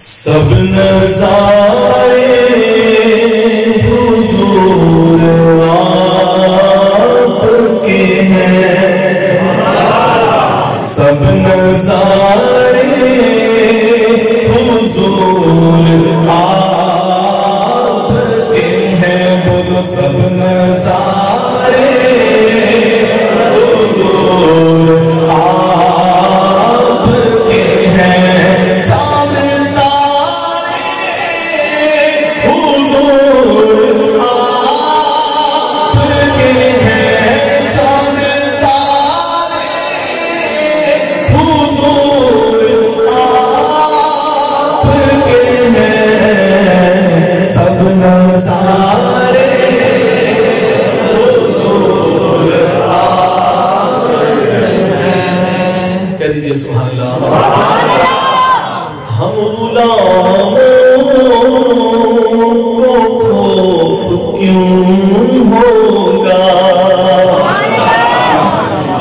सब नज़ारे हुजूर आपके हैं, सब नज़ारे हुजूर आपके हैं। बोलो सब नज़ारे हुजूर आपके हैं। कह दीजिए सुभान अल्लाह। हम गुलामों को खौफ क्यों होगा,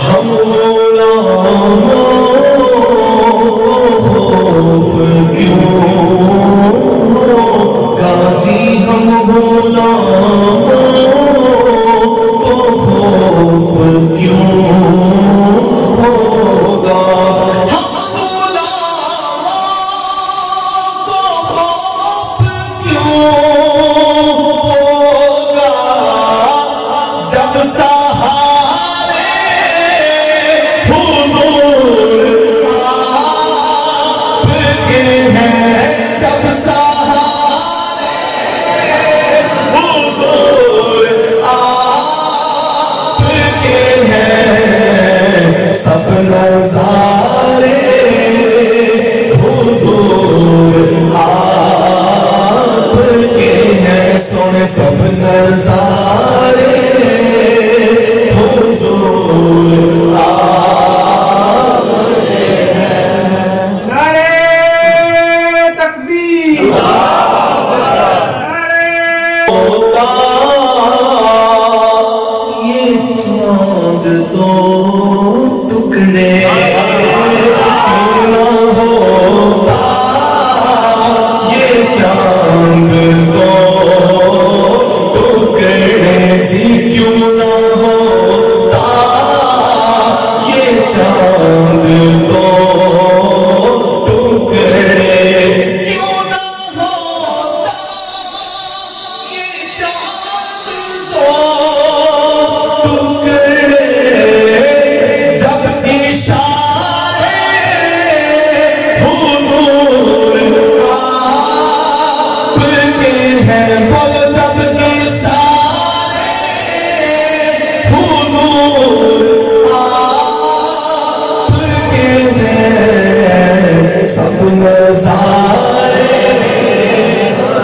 हम गुलामों को खौफ क्यों होगा जी, हम गुलामों को खौफ क्यों होगा। सब नज़ारे हुजूर आपके हैं, सोने सब नज़ारे हुजूर आपके हैं। नारे तकबीर, नारे ये चांद दो टुकड़े न होता, ये चांद दो टुकड़े जी क्यों न होता, ये चांद दो टुकड़े क्यों न होता, ये चांद दो टुकड़े जब इशारे हुजूर आपके हैं। बोलो जब इशारे हुजूर आपके हैं, सब नज़ारे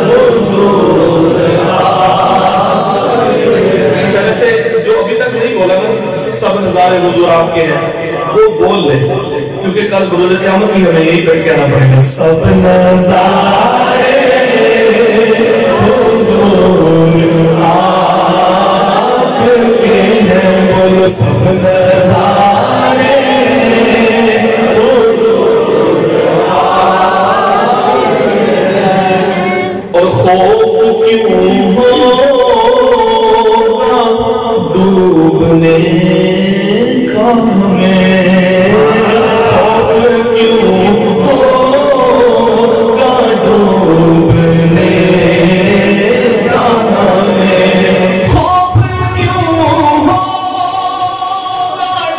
हुजूर आपके हैं। चले से जो अभी तक नहीं बोला ना सब नज़ारे हुजूर आपके हैं, वो बोल ले, क्योंकि कल रोज़ क़यामत भी हमें यही बैठ के आना पड़ेगा। सब नज़ारे हुजूर आपके हैं, बोलो सब नज़ारे हुजूर आपके हैं। और खौफ क्यों होगा डूबने का हमें, खौफ क्यों होगा डूबने का हमें, खौफ क्यों होगा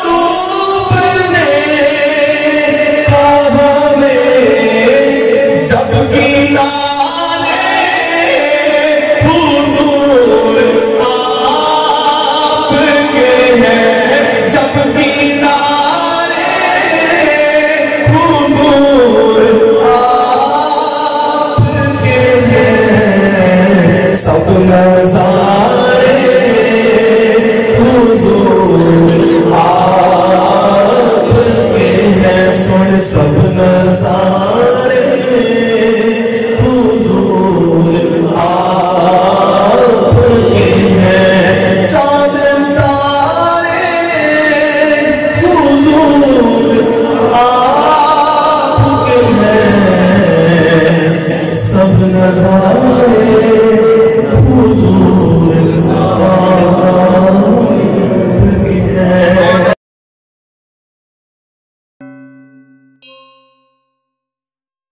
डूबने का हमें, जब किनारे हुजूर आपके हैं, जब किनारे हुजूर आपके हैं, सब नज़ारे हुजूर आपके हैं, सुन सब नज़ारे नजारे